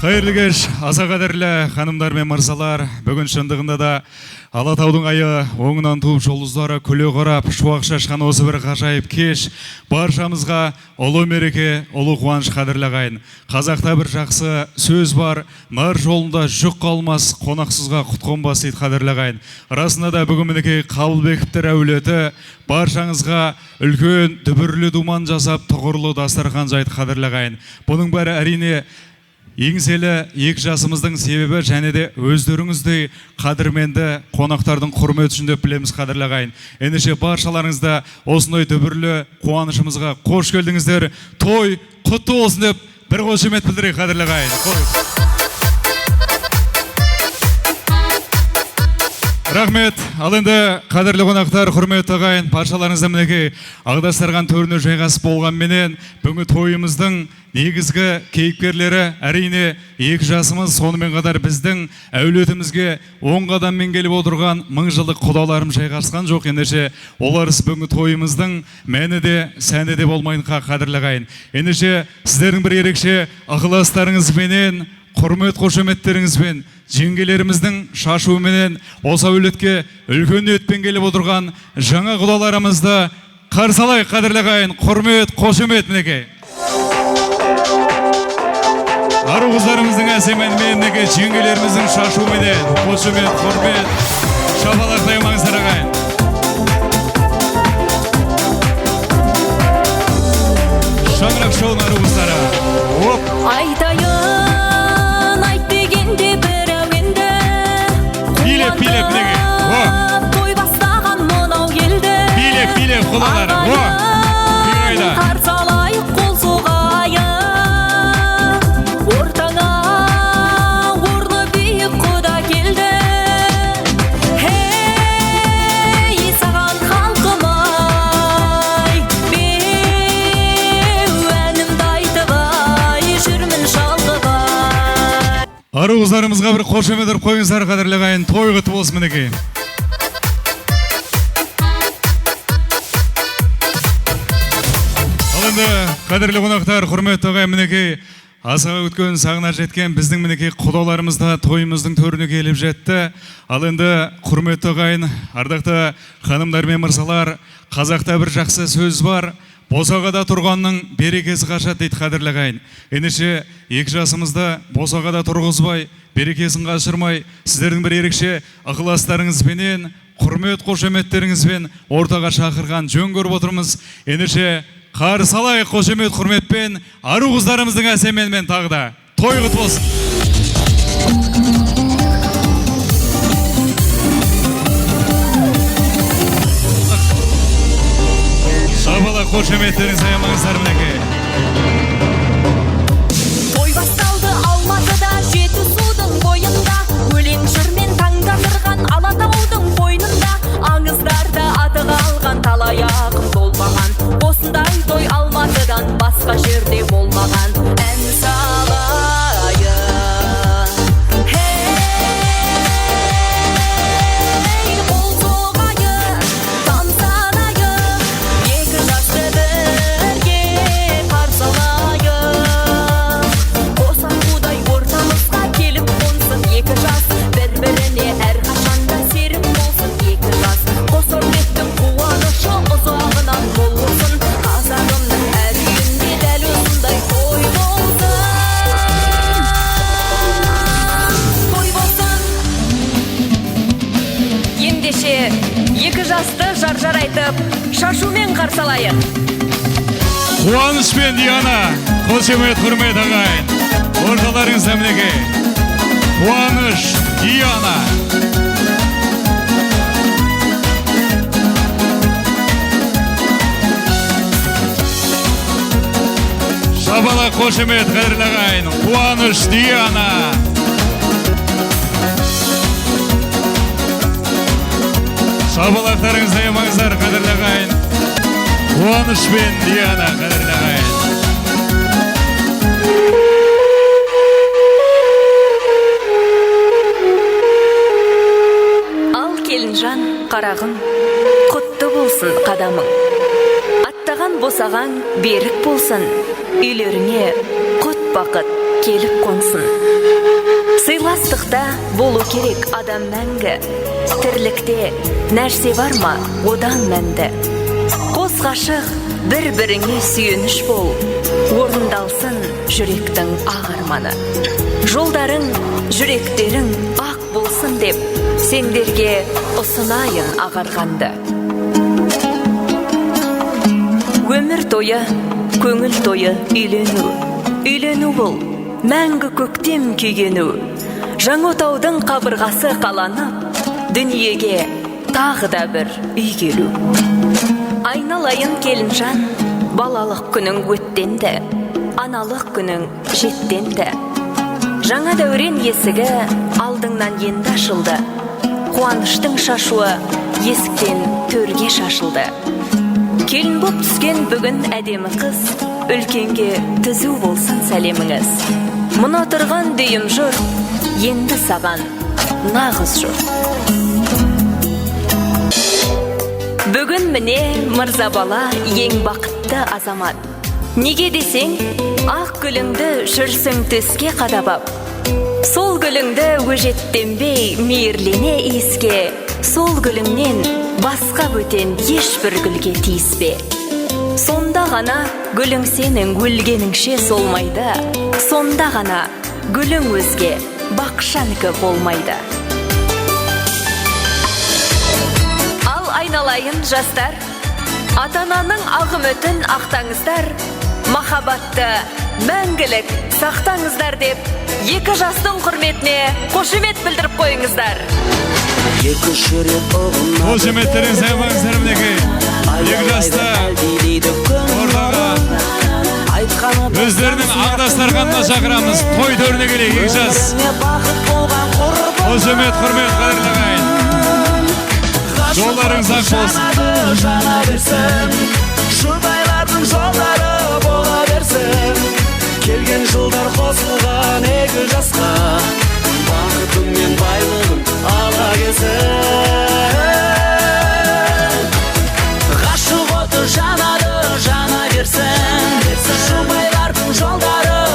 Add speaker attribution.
Speaker 1: Қайырлы кеш, аса қадірлі ханымдар мен мырзалар. Бүгін шындығында да Алатаудың айы оңынан туып жұлдыздары күле қарап шуақ шашқан осы бір ғажайып кеш баршамызға ұлы мереке, ұлы қуаныш қадірлі ағайын. Қазақта бір жақсы сөз бар: нар жолында жүк қалмас, қонақсызға құт қонбас дейді қадірлі ағайын. Расында да бүгін мінекей Қабылбековтер әулеті баршаңызға үлкен дүбірлі думан жасап, тұғырлы дастархан жайды қадірлі ағайын. Бұның бәрі әрине еңселі екі жасымыздың себебі, және де өздеріңіздей қадірменді қонақтардың құрметі үшін деп білеміз қадірлі ағайын. Ендеше баршаларыңызды осындай дүбірлі қуанышымызға қош келдіңіздер. Той құтты болсын деп бір қошемет білдірейік қадірлі ағайын. Рахмет. Ал енді қадірлі қонақтар, құрметті ағайын, баршаларыңызды мінекей ағдастырған төріне жайғасып болғанменен бүгінгі тойымыздың негізгі кейіпкерлері әрине екі жасымыз, сонымен қатар біздің әулетімізге оң қадаммен келіп отырған мыңжылдық құдаларым жайғасқан жоқ. Ендеше олар бүгінгі тойымыздың мәні де сәні де болмайын қадірлі ағайын. Ендеше сіздердің бір ерекше ықыластарыңызбенен, құрмет қошеметтеріңізбен, жеңгелеріміздің шашуыменен осы әулетке үлкен ниетпен келіп отырған жаңа құдаларымызды қарсы алайық қадірлі ағайын. Құрмет, қошемет мінекей. Ару қыздарымыздың әсеменімен, мінекей жеңгелеріміздің шашуыменен қошемет, құрмет, шапалақтаймаңыздар ағайын. Шаңырақ шоуын ару қыздары.
Speaker 2: Айтайын, айт дегенде бір әуенді,
Speaker 1: билеп неге?
Speaker 2: той бастаған мынау келді.
Speaker 1: Билеп құдалары.
Speaker 2: Қарсы алайық, қол соғайық, ортаңа орны биік құда келді. Хей, саған халқым ай, беу әнімді айтып ай, жүрмін шалқып ай.
Speaker 1: Ару қыздарымызға бір қошемет ұрып қойыңыздар қадірлі ағайын. Той құтты болсын мінекей. Ал енді қадірлі қонақтар, құрметті ағайын, мінекей асыға өткен, сағына жеткен біздің мінекей құдаларымыз да тойымыздың төріне келіп жетті. Ал енді құрметті ағайын, ардақты ханымдар мен мырзалар, қазақта бір жақсы сөз бар: босағада тұрғанның берекесі қашады дейді қадірлі ағайын. Ендеше екі жасымызды босағада тұрғызбай, берекесін қашырмай, сіздердің бір ерекше ықыластарыңызбенен, құрмет қошеметтеріңізбен ортаға шақырған жөн көріп отырмыз. Ендеше қарсы алайық қошемет құрметпен, ару қыздарымыздың әсеменімен тағы да. Той құтты болсын. Шабала қошеметтеріңіз аямаңыздар мінекей.
Speaker 2: Той басталды Алматыда, Жетісудың бойында, өлең жырмен таңдандырған Алатаудың бойында, аңыздарда аты қалған талай ақын болмаған. Осындай той Алматыдан басқа жерде болмаған. Ән салайын, хей, қол соғайын, тамсанайын, екі жасты бірге қарсы алайын. Қосақудай ортамызға келіп қонсын екі жас, бір-біріне әрқашанда серік болсын екі жас. Қос ұрпақтың қуанышы ұзағынан болсын, қазағымның әр үйінде дәл осындай той болсын. Той болсын. Ендеше екі жасты жар-жар айтып, шашумен қарсы алайық.
Speaker 1: Қуаныш пен Диана, қошемет құрмет ағайын. Орталарыңызда мінекей Қуаныш, Диана. Шабала қошемет қадірлі ағайын. Қуаныш, Диана. Шабалақтарыңызды аямаңыздар қадірлі ағайын. Қуаныш пен Диана қадірлі ағайын.
Speaker 2: Ал келінжан, қарағым, құтты болсын қадамың. Аттаған босаған берік болсын, үйлеріңе құт бақыт келіп қонсын. Сыйластықта болу керек адам мәңгі, тірлікте нәрсе бар ма одан мәнді. Қос ғашық бір-біріңе сүйеніш бол, орындалсын жүректің ақ арманы. Жолдарың, жүректерің ақ болсын деп, сендерге ұсынайын ағарғанды. Өмір тойы, көңіл тойы үйлену. Үйлену бұл, мәңгі көктем күйгену. Жаңотаудың қабырғасы қаланып, дүниеге тағы да бір үй келу. Айналайын келінжан, балалық күнің өттенді, аналық күнің жеттенді. Жаңа дәурен есігі алдыңнан енді ашылды, қуаныштың шашуы есіктен төрге шашылды. Келін боп түскен бүгін әдемі қыз, үлкенге түзу болсын сәлеміңіз. Мұна тұрған дүйім жұрт, енді саған нағыз жұрт. Бүгін міне мырза бала ең бақытты азамат. Неге десең, ақ гүліңді жүрсің төске қадап. Сол гүліңді өжеттенбей мейірлене иіске, сол гүліңнен басқа бөтен ешбір гүлге тиіспе. Сонда ғана гүлің сенің өлгеніңше солмайды, сонда ғана гүлің өзге бақшанікі болмайды. Ал айналайын жастар, ата-ананың ағым өтін ақтаңыздар, махаббатты мәңгілік сақтаңыздар деп, екі жастың құрметіне қошемет білдіріп қойыңыздар.
Speaker 1: Қошеметтеріңіз аймаңыздар мінеке. Екі жасты ордаға өздерінің ағдастарғанына шақырамыз. Той төріне келейік, екі жас. Қошемет, құрмет, қадірлі ағайын. Жолдарыңыз ақ болсын.